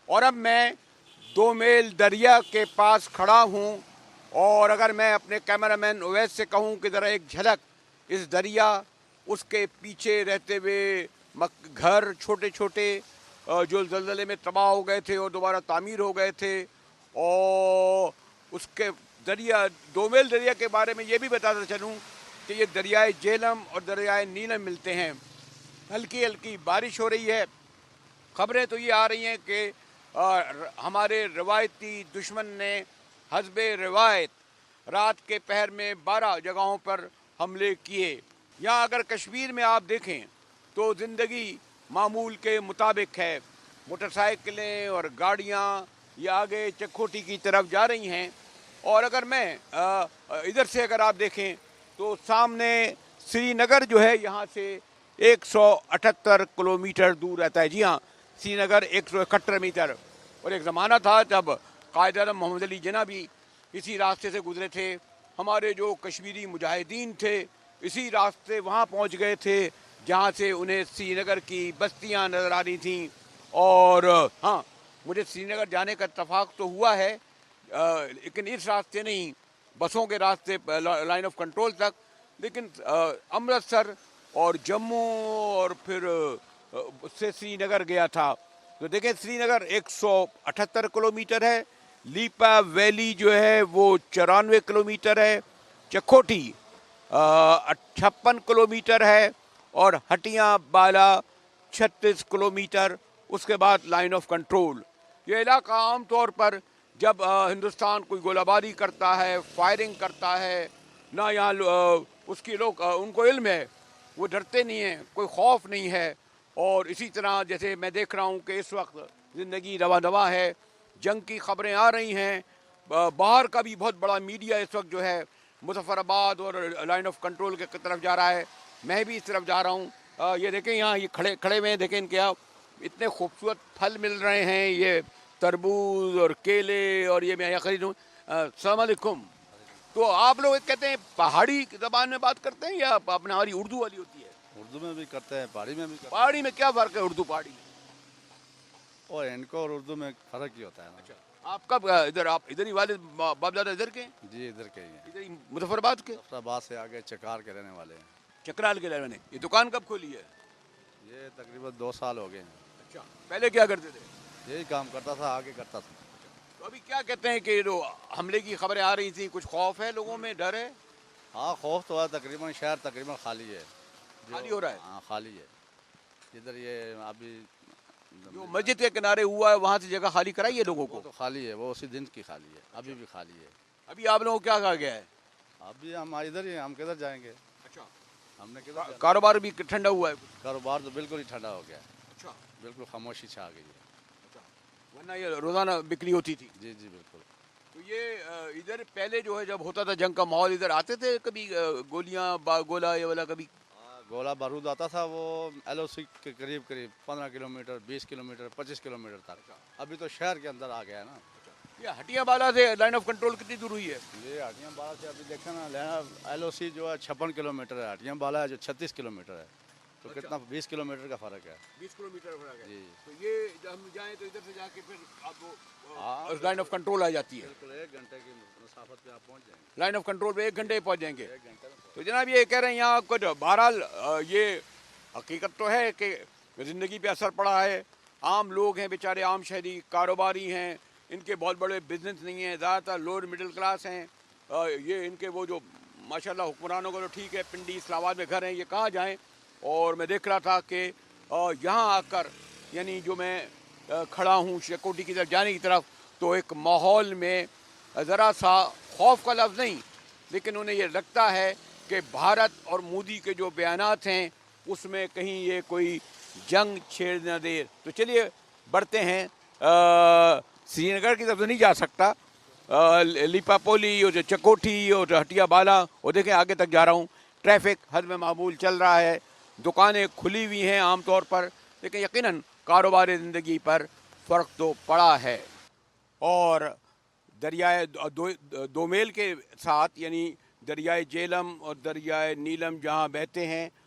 اور اب میں دو میل دریا کے پاس کھڑا ہوں، اور اگر میں اپنے کیمرہ مین اویس سے کہوں کہ ذرا ایک جھلک اس دریا، اس کے پیچھے رہتے ہوئے گھر چھوٹے چھوٹے جو زلزلے میں تباہ ہو گئے تھے اور دوبارہ تعمیر ہو گئے تھے، اور اس کے دریا دو میل دریا کے بارے میں یہ بھی بتاتا چلوں کہ یہ دریائے جہلم اور دریائے نیلم ملتے ہیں۔ ہلکی ہلکی بارش ہو رہی ہے۔ خبریں تو یہ آ رہی ہیں کہ ہمارے روایتی دشمن نے حسب روایت رات کے پہر میں 12 جگہوں پر حملے کیے۔ یہاں اگر کشمیر میں آپ دیکھیں تو زندگی معمول کے مطابق ہے۔ موٹر سائیکلیں اور گاڑیاں یہ آگے چکوٹھی کی طرف جا رہی ہیں، اور اگر میں ادھر سے اگر آپ دیکھیں تو سامنے سری نگر جو ہے یہاں سے 178 کلومیٹر دور رہتا ہے۔ جی ہاں، سری نگر 171 میٹر، اور ایک زمانہ تھا جب قائد اعظم محمد علی جناح بھی اسی راستے سے گزرے تھے۔ ہمارے جو کشمیری مجاہدین تھے اسی راستے وہاں پہنچ گئے تھے جہاں سے انہیں سری نگر کی بستیاں نظر آ رہی تھیں۔ اور ہاں، مجھے سری نگر جانے کا اتفاق تو ہوا ہے، لیکن اس راستے نہیں، بسوں کے راستے لائن آف کنٹرول تک، لیکن امرتسر اور جموں اور پھر اس سے سری نگر گیا تھا۔ تو دیکھیں سری نگر 178 کلومیٹر ہے، لیپا ویلی جو ہے وہ 94 کلومیٹر ہے، چکوٹھی 56 کلومیٹر ہے، اور ہٹیاں بالا 36 کلومیٹر، اس کے بعد لائن آف کنٹرول۔ یہ علاقہ عام طور پر جب ہندوستان کوئی گولہ باری کرتا ہے، فائرنگ کرتا ہے، نہ یہاں اس کی لوگ ان کو علم ہے، وہ ڈرتے نہیں ہیں، کوئی خوف نہیں ہے۔ اور اسی طرح جیسے میں دیکھ رہا ہوں کہ اس وقت زندگی رواں دواں ہے، جنگ کی خبریں آ رہی ہیں، باہر کا بھی بہت بڑا میڈیا اس وقت جو ہے مظفر آباد اور لائن آف کنٹرول کے طرف جا رہا ہے، میں بھی اس طرف جا رہا ہوں۔ یہ دیکھیں یہاں یہ کھڑے ہوئے ہیں، دیکھیں ان کے یہاں اتنے خوبصورت پھل مل رہے ہیں، یہ تربوز اور کیلے، اور یہ میں یہاں خریدوں۔ السلام علیکم۔ تو آپ لوگ کہتے ہیں پہاڑی زبان میں بات کرتے ہیں یا اپنے ہماری اردو والی ہوتی ہے؟ اردو میں بھی کرتے ہیں، پہاڑی میں بھی کرتے ہیں، پہاڑی میں کیا فرق ہے اردو پہاڑی میں؟ اور ان کو اور اردو میں فرق ہی ہوتا ہے نا۔ اچھا، آپ کب ادھر، آپ ادھر ہی والد باپ دادا ادھر کے ہیں؟ جی ادھر کے ہی ہیں، ادھر ہی مظفر آباد کے؟ ظفر آباد سے آگے چکار کے رہنے والے ہیں۔ چکرال کے رہنے۔ یہ دکان کب کھولی ہے؟ یہ تقریباً 2 سال ہو گئے ہیں۔ اچھا، پہلے کیا کرتے تھے؟ یہی کام کرتا تھا، آگے کرتا تھا۔ تو ابھی کیا کہتے ہیں کہ جو حملے کی خبریں آ رہی تھیں، کچھ خوف ہے لوگوں میں، ڈر ہے؟ ہاں خوف تو ہے، تقریباً شہر تقریباً خالی ہے، خالی ہو رہا ہے؟ ہاں خالی ہے۔ ادھر یہ ابھی جو مسجد کے کنارے ہوا ہے وہاں سے جگہ خالی کرائی ہے لوگوں وہ کو؟ تو خالی ہے، وہ اسی دن کی خالی ہے، ابھی بھی خالی ہے۔ ابھی آپ لوگوں کو کیا کہا گیا ہے؟ ابھی ہم ادھر ہی ہیں، ہم کدھر جائیں گے؟ اچھا، ہم نے کدھر جانا؟ کاروبار بھی ٹھنڈا ہوا ہے کچھ؟ کاروبار تو بالکل ہی ٹھنڈا ہو گیا ہے، اچھا، بالکل خاموشی چھا گئی ہے۔ ورنہ یہ روزانہ بکری ہوتی تھی۔ جی جی بالکل۔ تو یہ ادھر پہلے جو ہے جب ہوتا تھا جنگ کا ماحول، ادھر آتے تھے کبھی گولیاں گولا یہ والا کبھی؟ گولہ بارود آتا تھا، وہ ایل او سی کے قریب 15 کلومیٹر، 20 کلومیٹر، 25 کلومیٹر تک۔ ابھی تو شہر کے اندر آ گیا ہے نا۔ یہ ہٹیاں بالا سے لائن آف کنٹرول کتنی دور ہوئی ہے؟ یہ ہٹیاں بالا سے ابھی دیکھیں نا، ایل او سی جو ہے 56 کلومیٹر ہے، ہٹیاں بالا ہے جو 36 کلومیٹر ہے، تو کتنا 20 کلومیٹر کا فرق ہے۔ 20 کلومیٹر فرق ہے۔ جی تو یہ جب ہم جائیں تو ادھر سے جا کے پھر آپ لائن آف کنٹرول آ جاتی ہے؟ بالکل 1 گھنٹے کی مسافت پہ آپ پہنچ جائیں گے۔ لائن آف کنٹرول پہ 1 گھنٹے پہنچ جائیں گے؟ 1 گھنٹے میں۔ تو جناب یہ کہہ رہے ہیں یہاں کچھ، بہرحال یہ حقیقت تو ہے کہ زندگی پہ اثر پڑا ہے۔ عام لوگ ہیں بیچارے، عام شہری کاروباری ہیں، ان کے بہت بڑے بزنس نہیں ہیں، زیادہ تر لوور مڈل کلاس ہیں۔ یہ ان کے وہ جو ماشاءاللہ حکمرانوں کو تو ٹھیک ہے، پنڈی اسلام آباد میں گھر ہیں، یہ کہاں جائیں؟ اور میں دیکھ رہا تھا کہ یہاں آ کر، یعنی جو میں کھڑا ہوں چکوٹھی کی طرف جانے کی طرف، تو ایک ماحول میں ذرا سا خوف کا لفظ نہیں، لیکن انہیں یہ لگتا ہے کہ بھارت اور مودی کے جو بیانات ہیں اس میں کہیں یہ کوئی جنگ چھیڑ نہ دے۔ تو چلیے بڑھتے ہیں، سری نگر کی طرف سے نہیں جا سکتا، لیپا پولی اور چکوٹھی اور ہٹیا بالا، اور دیکھیں آگے تک جا رہا ہوں، ٹریفک حد میں معمول چل رہا ہے، دکانیں کھلی ہوئی ہیں عام طور پر، لیکن یقیناً کاروبار زندگی پر فرق تو پڑا ہے۔ اور دریائے دو میل کے ساتھ، یعنی دریائے جیلم اور دریائے نیلم جہاں بہتے ہیں